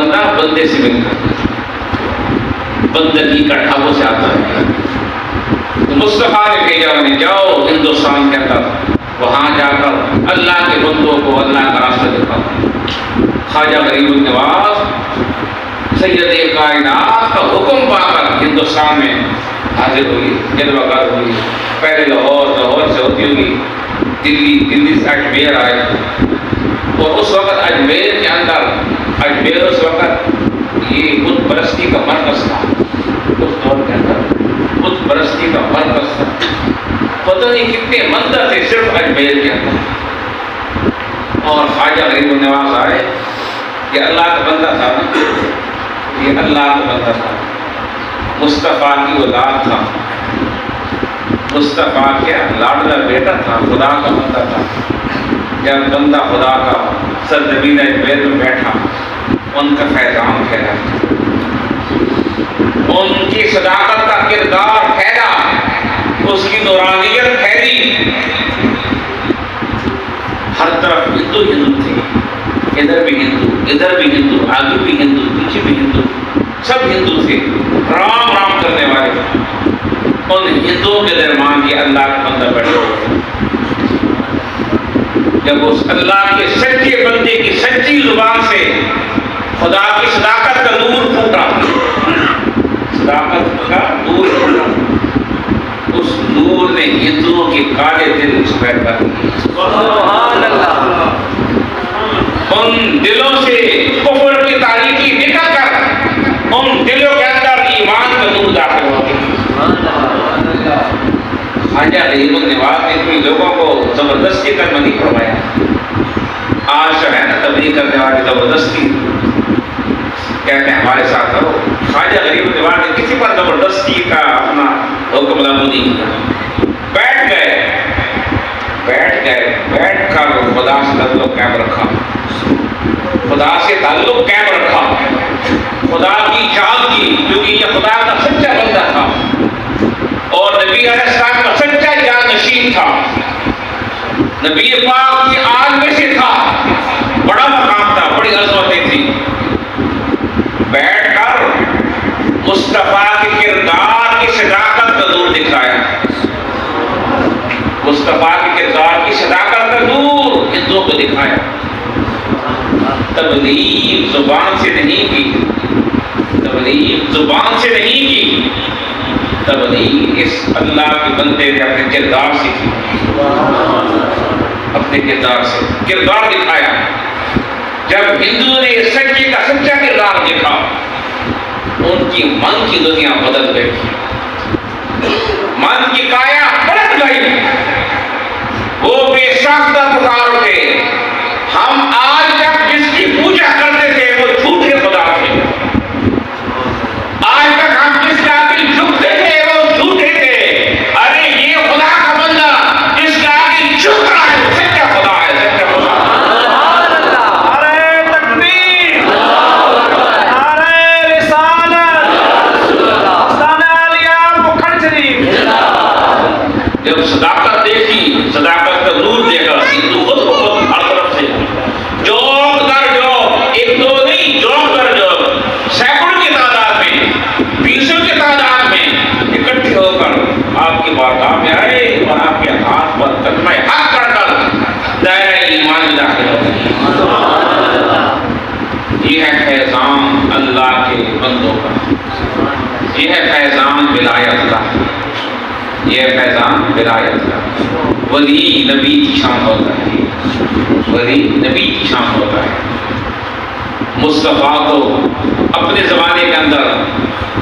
بندہ بندے سے ملتا ہے، بندگی کا ڈھاب سے آتا ہے. تو مصطفیٰ نے بھیجا انہیں، جاؤ ہندوستان کے اندر، وہاں جا کر اللہ کے بندوں کو اللہ کا راستہ دکھاؤ. خواجہ غریب النواز سید کائنات کا حکم پا کر ہندوستان میں حاضر ہوئی، جلوہ گر ہوئی. پہلے لاہور سے ہوتی ہوئی دلی سے اجمیر آئے. اور اس وقت اجمیر کے اندر، اجمیر اس وقت یہ بت پرستی کا مرکز تھا. اس دور کے اندر بت پرستی کا مرکز تھا. پتہ نہیں کتنے مندر تھے صرف اجمیر کے اندر. اور خواجہ غریب النواز آئے. یہ اللہ کا بندہ تھا نا، یہ اللہ کا بندہ تھا، مصطفیٰ کی اولاد تھا، مصطفیٰ کے لاڈلا بیٹا تھا، خدا کا بندہ تھا. جب بندہ خدا کا سرزمین اجمیر میں بیٹھا، ان کا فیضان پھیلا، ان کی صداقت کا کردار پھیلا، اس کی نورانیت پھیلی. ہر طرف ہندو ہندو تھے، ادھر بھی ہندو، ادھر بھی ہندو، آگے بھی ہندو، پیچھے بھی ہندو، سب ہندو تھے، رام رام کرنے والے. ان ہندوؤں کے درمیان یہ اللہ کا بندہ بیٹھا ہوا. جب اس اللہ کے سچے بندے کی سچی زبان سے خدا کی صداقت کا نور پھوٹا، صداقت کا نور پھوٹا، اس نور نے ہندوؤں کے کالے دل سفید کر دیے. سبحان اللہ. ان دلوں سے کفر کی تاریکی نکل کر ان دلوں کے اندر ایمان کا نور داخل ہو گیا. خواجہ غریب النواز نے کوئی لوگوں کو زبردستی کرنا نہیں فرمایا. آج جو ہے نا تبلیغ کرنے والے زبردستی کہتے ہیں ہمارے ساتھ رہو. خواجہ غریب النواز نے کسی پر زبردستی کا اپنا حکم لاگو نہیں کیا. بیٹھ کر خدا سے تعلق قائم رکھا، خدا سے تعلق قائم رکھا، خدا کی چاہت کی، کیونکہ یہ خدا کا سچا بندہ تھا اور نبی علیہ السلام کا سچا جانشین تھا، نبی پاک کی آل میں سے تھا. بڑا مقام تھا، بڑی عظمتیں تھی. بیٹھ کر مصطفیٰ کے کردار کی صداقت کا نور دکھایا، مصطفیٰ کے کردار کی صداقت کا نور ہندوؤں کو دکھایا. تبلیغ زبان سے نہیں کی، تبلیغ زبان سے نہیں کی، تبلیغ اس اللہ کے بندے نے اپنے کردار سے کی، اپنے کردار سے کردار دکھایا. جب ہندو نے سچے کا سچا کردار دیکھا، ان کی من کی دنیا بدل گئی، من کی کایا پلٹ گئی. وہ بے ساختہ پکار اٹھے، ہم آج تک جس کی پوجا کرتے تھے وہ جھوٹے خدا تھے، آج تک ہم جس کے آگے جھکتے تھے وہ جھوٹے تھے. ارے یہ خدا کا بندہ جس کے آگے جھک رہا ہے سچا خدا ہے، سچا خدا. ارے تکبیر، ارے رسالت، سنالیہ مکھن شریف. جب صداقت دیکھی، صداقت کا نور دیکھا، ہندو خود کو خود ہر طرف سے جوک در جوک، ایک دو نہیں، جوک در جوک، سینکڑوں کی تعداد میں، بیسوں کی تعداد میں اکٹھے ہو کر آپ کی بارگاہ میں آئے اور آپ کے ہاتھ پر کلمہ حق کر کر دائرہ ایمان میں داخل ہو گئے. یہ ہے فیضان اللہ کے بندوں کا، یہ ہے فیضان ولایت کا، یہ فیضان ولایت کا. ولی نبی کی شان ہوتا ہے، ولی نبی کی شان ہوتا ہے. مصطفیٰ کو اپنے زمانے کے اندر،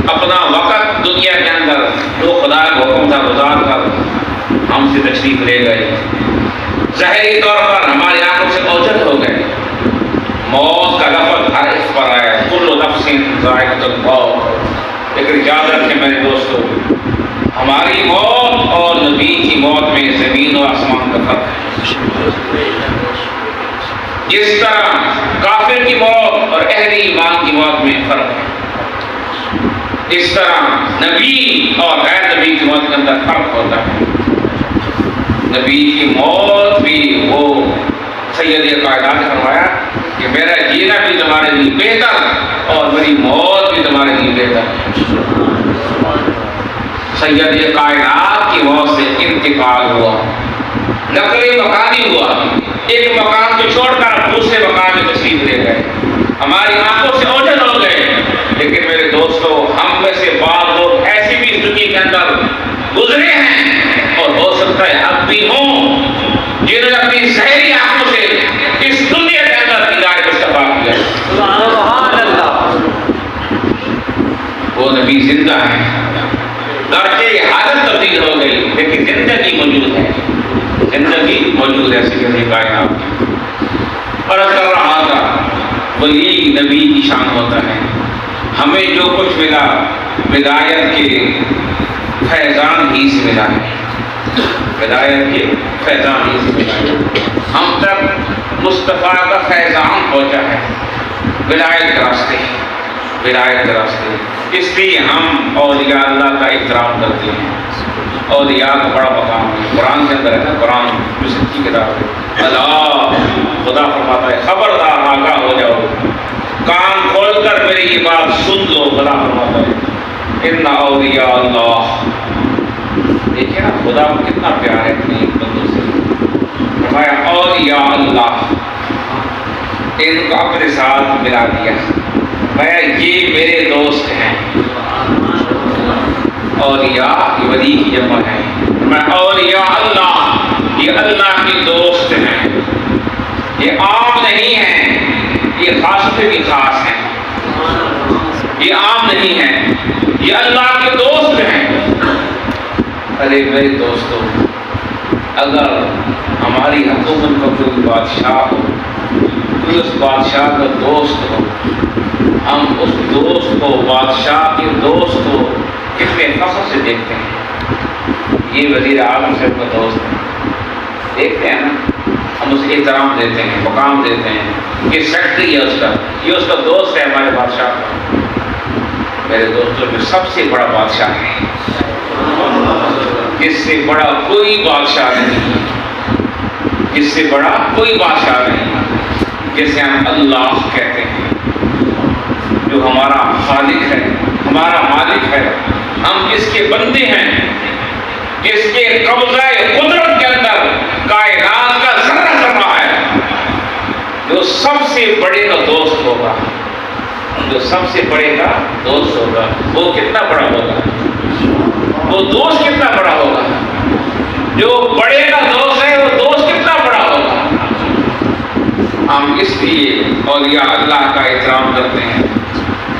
اپنا وقت دنیا کے اندر جو خدا کا حکم تھا گزار کر ہم سے تشریف لے گئے. ظاہری طور پر ہماری آنکھوں سے اوجھل ہو گئے. موت کا لفظ ہر اس پر آیا، کل نفس ذائقۃ الموت. لیکن یاد رکھیں میرے دوستو، ہماری موت اور نبی کی موت میں زمین و آسمان کا فرق ہے. جس طرح کافر کی موت اور اہل ایمان کی موت میں فرق ہے، اس طرح نبی اور غیر نبی کی موت کے اندر فرق ہوتا ہے. نبی کی موت بھی وہ سید کائنات نے فرمایا کہ میرا جینا بھی تمہارے لیے بہتر اور میری موت بھی تمہارے لیے بہتر. سید کائنات کی موت سے انتقال ہوا، نقل مکانی ہوا، ایک مقام کو چھوڑ کر دوسرے مقام میں تشریف لے گئے، ہماری آنکھوں سے اوجھل ہو گئے. لیکن میرے دوستو، ہم میں سے بعض لوگ ایسی بھی اس دنیا کے اندر گزرے ہیں اور ہو سکتا ہے اب بھی ہوں، جنہوں نے اپنی ظاہری آنکھوں سے اس دنیا کے اندر ہدایت کو استفاد کیا. سبحان اللہ. وہ نبی زندہ ہے، گرچہ حالت تبدیل ہو گئی لیکن زندگی موجود ہے، زندگی موجود ہے. سید کائنات اور کر رہا تھا ولی نبی کی شان ہوتا ہے. ہمیں جو کچھ ملا ولایت کے فیضان ہی سے ملا ہے، ولایت کے فیضان ہی سے ملا ہے. ہم تک مصطفیٰ کا فیضان پہنچا ہے ولایت کے راستے، ولایت کے راستے. اس لیے ہم اولیاء اللہ کا احترام کرتے ہیں. اولیاء کا بڑا مقام ہے، قرآن کے اندر ہے نا، قرآن جو سچی کتاب ہے. اللہ خدا فرماتا ہے خبردار آگاہ ہو جاؤ، کان کھول کر میری یہ بات سن لو. خدا فرماتا ہے ان اولیاء اللہ. دیکھیں نا خدا کو کتنا پیار ہے اپنے بندوں سے. فرمایا اولیاء اللہ، ان کو اپنے ساتھ ملا دیا. میں یہ میرے دوست ہیں. اولیاء یہ ولی کی جمع ہے. میں اولیاء اللہ یہ اللہ کے دوست ہیں. یہ عام نہیں ہیں، یہ خاص سے بھی خاص ہیں. یہ عام نہیں ہیں، یہ اللہ کے دوست ہیں. ارے میرے دوستو، اگر ہماری حکومت کا کوئی بادشاہ ہو، کوئی اس بادشاہ کا دوست ہو، ہم اس دوست کو، بادشاہ کے دوست کو کتنے فخر سے دیکھتے ہیں. یہ وزیر اعظم صاحب کا دوست ہے، دیکھتے ہیں نا، ہم اسے احترام دیتے ہیں، مقام دیتے ہیں. یہ سیکرٹری ہے اس کا، یہ اس کا دوست ہے ہمارے بادشاہ کا. میرے دوستوں جو سب سے بڑا بادشاہ ہے، جس سے بڑا کوئی بادشاہ نہیں، جس سے بڑا کوئی بادشاہ نہیں، جسے ہم اللہ کہتے ہیں، جو ہمارا خالق ہے، ہمارا مالک ہے. ہم جس کے بندے ہیں، جس کے قبضہ قدرت کے اندر کائنات کا ذرہ ذرہ ہے، جو سب سے بڑے کا دوست ہوگا، جو سب سے بڑے کا دوست ہوگا، وہ کتنا بڑا ہوگا، وہ دوست کتنا بڑا ہوگا. جو بڑے کا دوست ہے وہ دوست کتنا بڑا ہوگا. ہم اس لیے اولیاء اللہ کا احترام کرتے ہیں،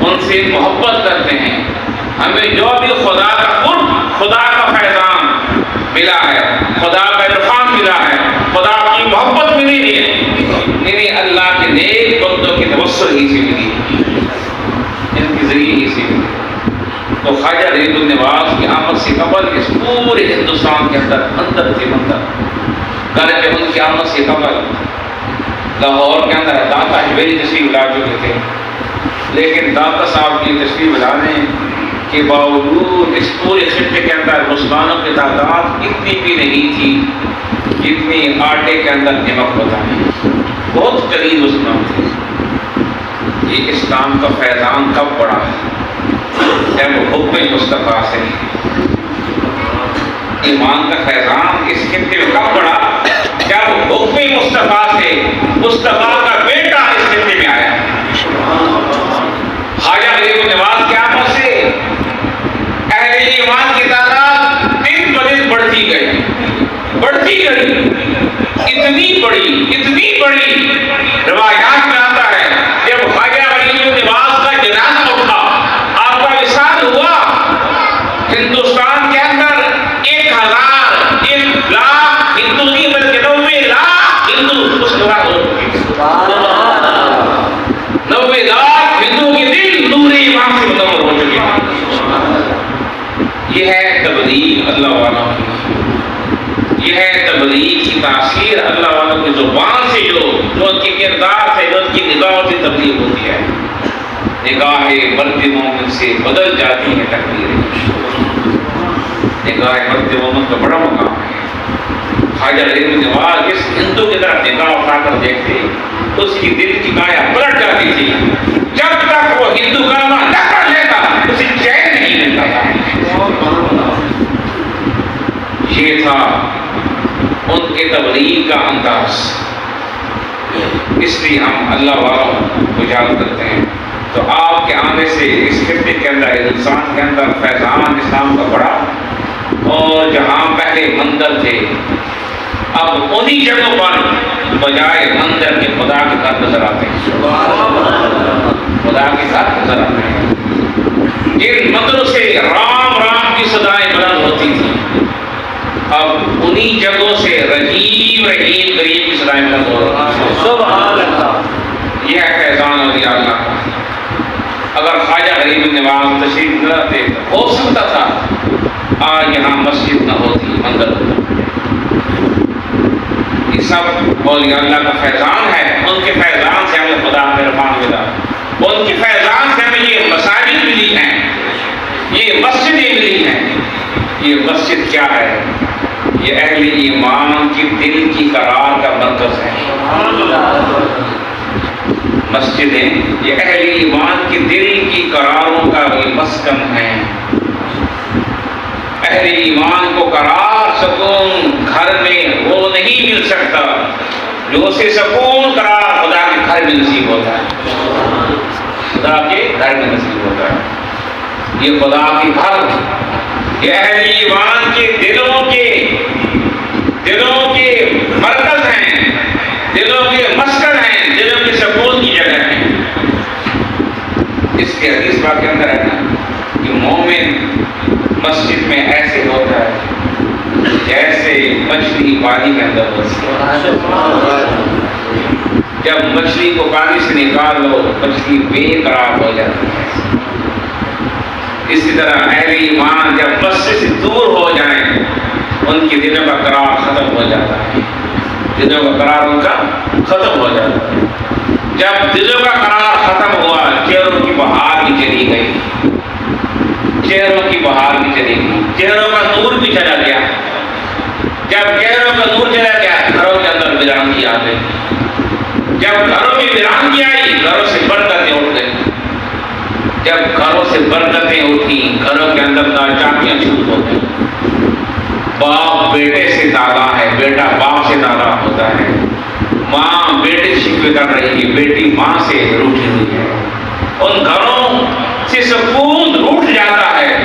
ان سے محبت کرتے ہیں. ہمیں جو بھی خدا کا قرب، خدا کا فیضان ملا ہے، خدا کا عرفان ملا ہے، خدا کی محبت ملی ہے، انہیں اللہ کے نیک بندوں کے توسل ہی سے ملی، ان کے ذریعے ہی سے ملی. تو خواجہ غریب النواز کی آمد سے قبل اس پورے ہندوستان کے اندر تھے مندر. گھر کے ان کی آمد سے قبل لاہور کے اندر داتا حویلی تشریف لا چکے تھے، لیکن داتا صاحب کی تشریف لانے کے باوجود اس پورے خطے کے اندر مسلمانوں کی تعداد اتنی بھی نہیں تھی جتنی آٹے کے اندر نمک ہوتا ہے. بہت قلیل مسلمان تھے. یہ اسلام کا فیضان کب بڑا ہے؟ جب حکم مصطفیٰ سے. ایمان کا فیضان اس خطے میں کب بڑا؟ جب حکم مصطفیٰ سے مصطفیٰ کا بیٹا اس خطے میں آیا. خواجہ غریب النواز کی آمد سے اہل ایمان کی تعداد دن بدن بڑھتی گئی، بڑھتی گئی. اتنی بڑی روایات میں آتا ہے جب خواجہ غریب النواز کا جنازہ اٹھا، آپ کا وصال ہوا، ہندوستان کے اندر 1000 1 لاکھ ہندو نہیں بلکہ 90 لاکھ ہندو مسلمان ہو چکے. 90 لاکھ ہندو کے دل نور ایمان سے منور ہو چکے. یہ ہے تبلیغ اللہ والوں کی، یہ ہے تبلیغ کی تاثیر اللہ والوں کی زبان سے، جو ان کے کردار سے، جو ان کی نگاہوں سے تبلیغ ہوتی ہے. نگاہ مرد مومن سے بدل جاتی ہے تقدیریں. نگاہ مرد مومن کا بڑا مقام ہے. خواجہ غریب النواز جس ہندو کی طرف نگاہ اٹھا کر دیکھتے اس کی دل کی کایا پلٹ جاتی تھی. جب تک وہ ہندو کلمہ نہ پڑھ لیتا اسے چین نہیں ملتا تھا. یہ تھا ان کے تبلیغ کا انداز. اس لیے ہم اللہ والوں کو یاد کرتے ہیں. تو آپ کے آنے سے اس خطے کے اندر انسان کے اندر فیضان اسلام کا بڑا. اور جہاں پہلے مندر تھے اب انہی جگہوں پر بجائے مندر کے خدا کے گھر نظر آتے ہیں. خدا کے گھر نظر آتے ہیں. ان مندروں سے رام رام کی صدائیں بلند ہوتی تھیں. اب انہی جگہوں سے رحیم رحیم کریم کی صدائیں بلند ہو رہی ہیں. سبحان اللہ. یہ ہے فیضان اولیاء اللہ کا. اگر خواجہ غریب نواز تشریف نہ لاتے تو ہو سکتا تھا آج یہاں مسجد نہ ہوتی مندر ہوتا. یہ سب اولیاء اللہ کا فیضان ہے. ان کے فیضان سے ہمیں خدا مہربان ملا. ان کے فیضان سے ہمیں یہ مساجد ملی ہیں, یہ مسجدیں ملی ہیں. یہ مسجد کیا ہے؟ یہ اہل ایمان کی دل کی قرار کا مرکز ہے. مسجدیں یہ اہل ایمان کی دل کی قراروں کا بھی مسکن ہے. اہل ایمان کو قرار سکون گھر میں وہ نہیں مل سکتا جو اسے سکون قرار خدا کے گھر میں نصیب ہوتا ہے. خدا کے گھر میں نصیب ہوتا ہے. یہ خدا کے گھر, یہ اہل ایمان کے دلوں کے مرکز ہیں, دلوں کے مسکن ہیں, دلوں کے سکون کی جگہ ہیں. اس کے حدیث پاک کے اندر ہے نا کہ مومن مسجد میں ایسے ہوتا ہے جیسے مچھلی پانی کے اندر ہوتی ہے. جب مچھلی کو پانی سے نکال لو مچھلی بے قرار ہو جاتی ہے. اسی طرح اہل ایمان جب مسجد سے دور ہو جائیں ان کی دلوں کا قرار ختم ہو جاتا ہے. دلوں کا قرار ان کا ختم ہو جاتا ہے. جب دلوں کا قرار ختم ہوا چہروں کی بہار بھی چلی گئی. چہروں کی بہار بھی چلی گئی. چہروں کا نور بھی چلا گیا. جب چہروں کا نور چلا گیا گھروں کے اندر ویرانگی آ گئی. جب گھروں میں ویرانگی آئی گھروں سے برکتیں اٹھ گئی. جب گھروں سے برکتیں اٹھی گھروں کے اندر ناچاکیاں شروع ہو گئی. باپ بیٹے سے ناراں ہے, بیٹا باپ سے ناراں ہوتا ہے. ماں بیٹے سے شکوے کر رہی ہے, بیٹی ماں سے روٹھی ہوئی ہے. ان گھروں سے سکون روٹ جاتا ہے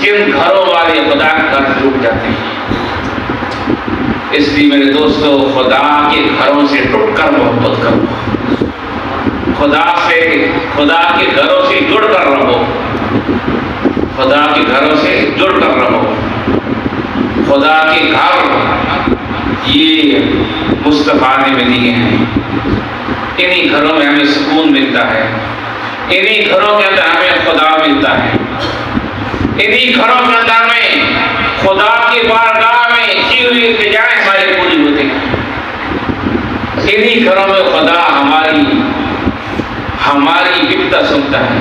جن گھروں والے خدا کے گھر ٹوٹ جاتے ہیں. اس لیے میرے دوستو خدا کے گھروں سے ٹوٹ کر محبت کرو. خدا کے گھروں سے جڑ کر رہو. خدا کے گھروں سے جڑ کر رہو. خدا کے گھر یہ مصطفیٰ نے میں دیے ہیں. انہی گھروں میں ہمیں سکون ملتا ہے. انہی گھروں کے اندر ہمیں خدا ملتا ہے. انہی گھروں کے اندر ہمیں خدا کی بارگاہ میں کی ہوئی التجائیں ہماری پوری ہوتی ہیں. انہی گھروں میں خدا ہماری بپتا سنتا ہے.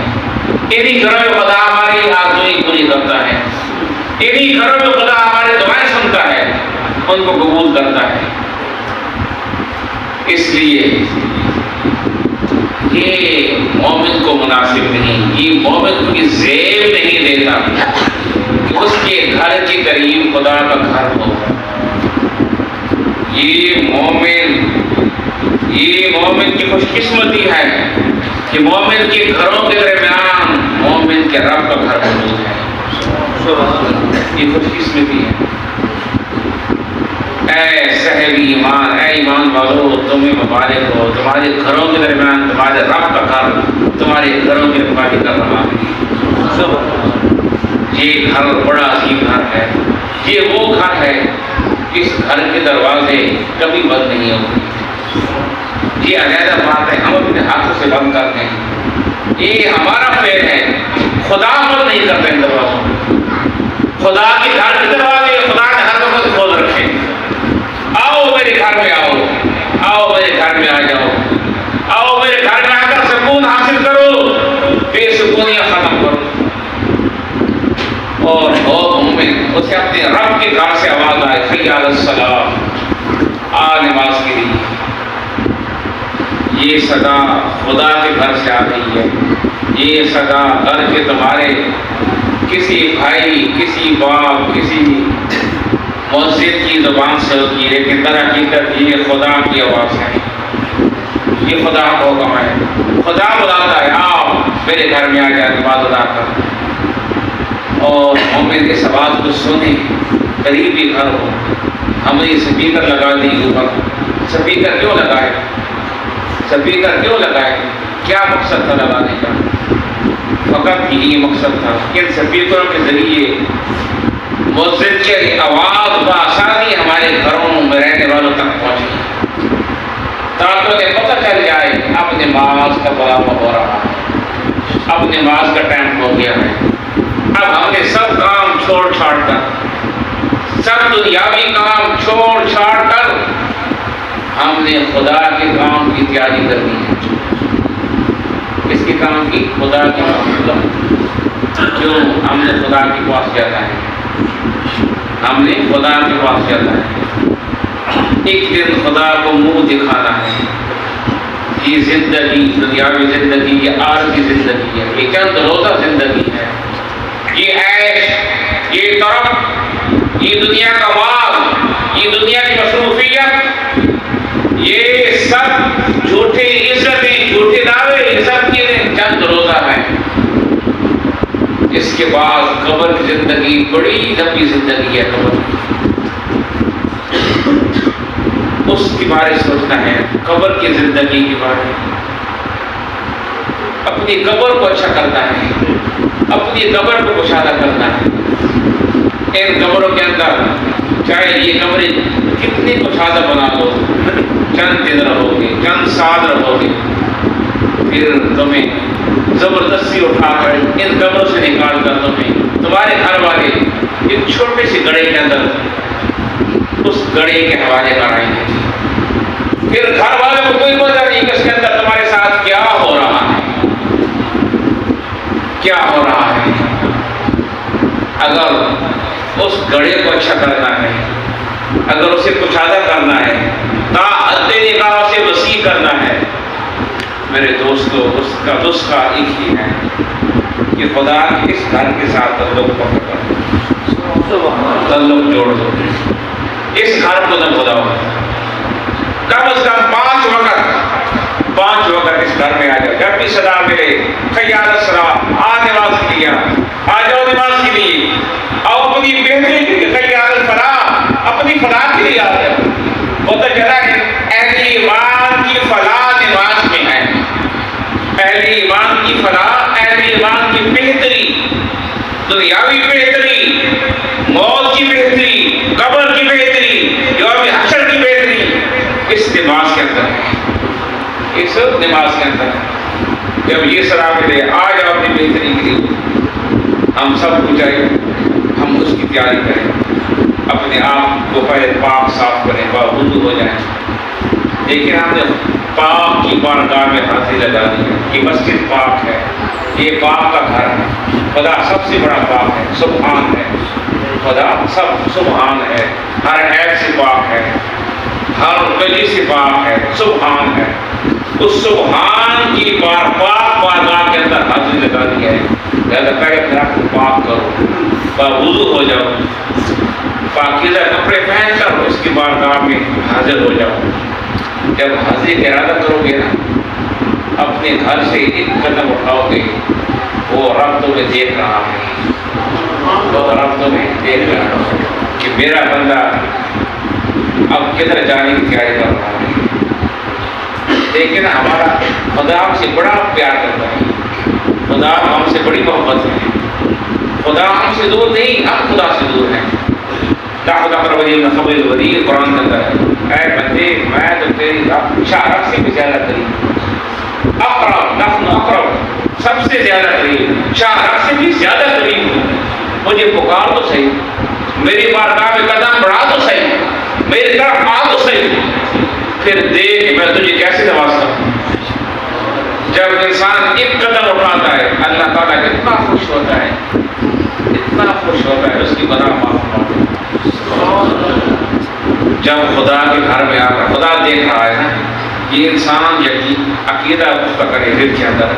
انہی گھروں میں خدا ہماری آرزوئیں پوری کرتا ہے. انہی گھروں میں خدا ہماری دعائیں سنتا ہے, ان کو قبول کرتا ہے. اس لیے یہ مومن کو مناسب نہیں, یہ مومن کو زیب نہیں دیتا کہ اس کے گھر کے قریب خدا کا گھر ہو. یہ مومن کی خوش قسمتی ہے کہ مومن کے گھروں کے درمیان مومن کے رب کا گھر موجود ہے. یہ خوش قسمتی ہے. اے صاحب ایمان, اے ایمان والو, تمہیں مبارک ہو. تمہارے گھروں کے درمیان تمہارے رب کا گھر تمہارے گھروں کی رکھوالی کر رہا ہے. یہ گھر بڑا عظیم گھر ہے. یہ وہ گھر ہے اس گھر کے دروازے کبھی بند نہیں ہوتے. یہ علیحدہ بات ہے, ہم اپنے ہاتھوں سے بند کرتے ہیں. یہ ہمارا فعل ہے. خدا بند نہیں کرتے ان دروازوں. خدا کے گھر کے دروازے خدا نے ہر وقت کھول رکھے. آؤ میرے گھر میں آؤ, آؤ میرے گھر میں آ جاؤ, آؤ میرے گھر میں آ کر سکون حاصل کرو, بے سکونیاں ختم کرو. اور مومن اسے اپنے رب کے گھر سے آواز آئے, حی علی الصلاۃ, آ نماز کے لیے. یہ صدا خدا کے گھر سے آ رہی ہے، یہ صدا گھر کے تمہارے کسی بھائی، کسی باپ، کسی مسجد کی زبان سے ہوتی ہے، لیکن در حقیقت یہ خدا کی آواز ہے، یہ خدا کا حکم ہے۔ خدا بلاتا ہے آؤ میرے گھر میں آ جائے، نماز ادا کر، اور مومن اس آواز کو سنیں، قریبی گھر ہو۔ ہم نے سپیکر لگا دی اوپر، سپیکر کیوں لگائے؟ سپیکر کیوں لگائے؟ کیا مقصد تھا لگانے کا؟ فقط یہی مقصد تھا کہ ان سپیکروں کے ذریعے مسجد کی آواز بآسانی ہمارے گھروں میں رہنے والوں تک پہنچے، تاکہ انہیں پتہ چل جائے اب نماز کا وقت ہو رہا ہے، اب نماز کا ٹائم ہو گیا ہے، اب ہم نے سب کام چھوڑ چھاڑ کر، سب دنیاوی کام چھوڑ چھاڑ کر ہم نے خدا کے کام کی تیاری کرنی ہے۔ کس کے کام کی؟ خدا کے کام۔ کیوں ہم نے خدا کے پاس جانا ہے؟ ہم نے خدا کے پاس جانا ہے، ایک دن خدا کو منہ دکھانا ہے۔ یہ زندگی، دنیاوی زندگی، یہ عارضی زندگی ہے، یہ چند روزہ زندگی ہے، یہ عیش، یہ طرف، یہ دنیا کا مال، یہ دنیا کی مصروفیت، یہ سب جھوٹے عزتیں، جھوٹے دعوے، یہ سب چیزیں چند روزہ ہیں۔ اس کے بعد قبر کی زندگی بڑی لمبی زندگی ہے۔ قبر اس کے بارے سوچنا ہے، قبر کی زندگی کے بارے، اپنی قبر کو اچھا کرنا ہے، اپنی قبر کو مشاہدہ کرنا ہے۔ ان قبروں کے اندر چاہے یہ قبریں کتنی مشاہدہ بنا دو، چند دن رہو گے، چند سال رہو گے، پھر تمہیں زبردستی اٹھا کر ان قبروں سے نکال کر تمہیں تمہارے گھر والے ایک چھوٹے سے گڑھے کے اندر اس گڑھے کے حوالے کرائیں گے۔ پھر گھر والوں کو کوئی پتہ نہیں کہ اس کے اندر تمہارے ساتھ کیا ہو رہا ہے، کیا ہو رہا ہے۔ اگر اس گڑھے کو اچھا کرنا ہے، اگر اسے کشادہ کرنا ہے، تا حد نگاہ سے وسیع کرنا ہے، میرے دوستو اس کا نسخہ ایک ہی ہے کہ خدا کے اس گھر کے ساتھ تعلق پکڑ کر تعلق جوڑ دو، اس گھر کو نہ بھلاؤ، کم از کم 5 وقت اس گھر میں آ جاؤ، جب بھی صدا ملے خیال اسرا آ نماز کے لیے، آ جاؤ نماز کے لیے، اور اپنی بہتری کے لیے خیال فلاح، اپنی فلاح کے لیے آ جاؤ۔ پتہ چلا کہ اہل ایمان کی فلاح نماز میں ہے، اہل ایمان کی فلاح، اہل ایمان کی بہتری، دنیاوی بہتری، موت کی بہتری، قبر کی بہتری، یوم حشر کی بہتری اس نماز کے اندر ہے، اس نماز کے اندر ہے۔ جب یہ صلاح ملے آ جاؤ اپنی بہتری کے لیے، ہم سب کو چاہیے ہم اس کی تیاری کریں، اپنے آپ کو پہلے پاک صاف کریں، وضو ہو جائیں۔ لیکن ہم نے پاک کی بارگاہ میں حاضری لگا دی ہے، یہ مسجد پاک ہے، یہ پاک کا گھر ہے، خدا سب سے بڑا پاک ہے، سبحان ہے، خدا سب سبحان ہے، ہر عیب سے پاک ہے، ہر گلی سے پاک ہے، سبحان ہے۔ اس سبحان کی پاک بارگاہ کے اندر حاضری لگا دی ہے، لہذا پہلے اپنے آپ کو پاک کرو، وضو ہو جاؤ، پاکیزہ کپڑے پہن کر اس کی بارگاہ میں حاضر ہو جاؤ۔ جب حاضری کا ارادہ کرو گے نا، اپنے گھر سے ایک قدم اٹھاؤ گے، وہ رب تمہیں دیکھ رہا ہے، وہ رب تمہیں دیکھ رہا ہے کہ میرا بندہ اب کدھر جانے کی تیاری کر رہا ہے۔ لیکن ہمارا خدا ہم سے بڑا پیار کرتا ہے، خدا ہم سے بڑی محبت ہے، خدا ہم سے دور نہیں، ہم خدا سے دور ہیں۔ قرآن کے اندر ہے، اے بندے میں تو تیری شاہرخ سے بھی زیادہ قریب، اقرب نحن اقرب، سب سے زیادہ قریب، شاہرخ سے بھی زیادہ قریب ہوں، مجھے پکار تو صحیح، میری بارگاہ میں قدم بڑھا تو صحیح، میری طرف آ تو صحیح، پھر دیکھ میں تجھے کیسے نوازتا ہوں۔ جب انسان ایک قدم اٹھاتا ہے اللہ تعالیٰ اتنا خوش ہوتا ہے، اتنا خوش ہوتا ہے، اس کی بنا معاف ہوتا ہے۔ جب خدا کے گھر میں آ کر خدا دیکھ رہا ہے نا، یہ انسان یقین عقیدہ اس کا کرے دل کے اندر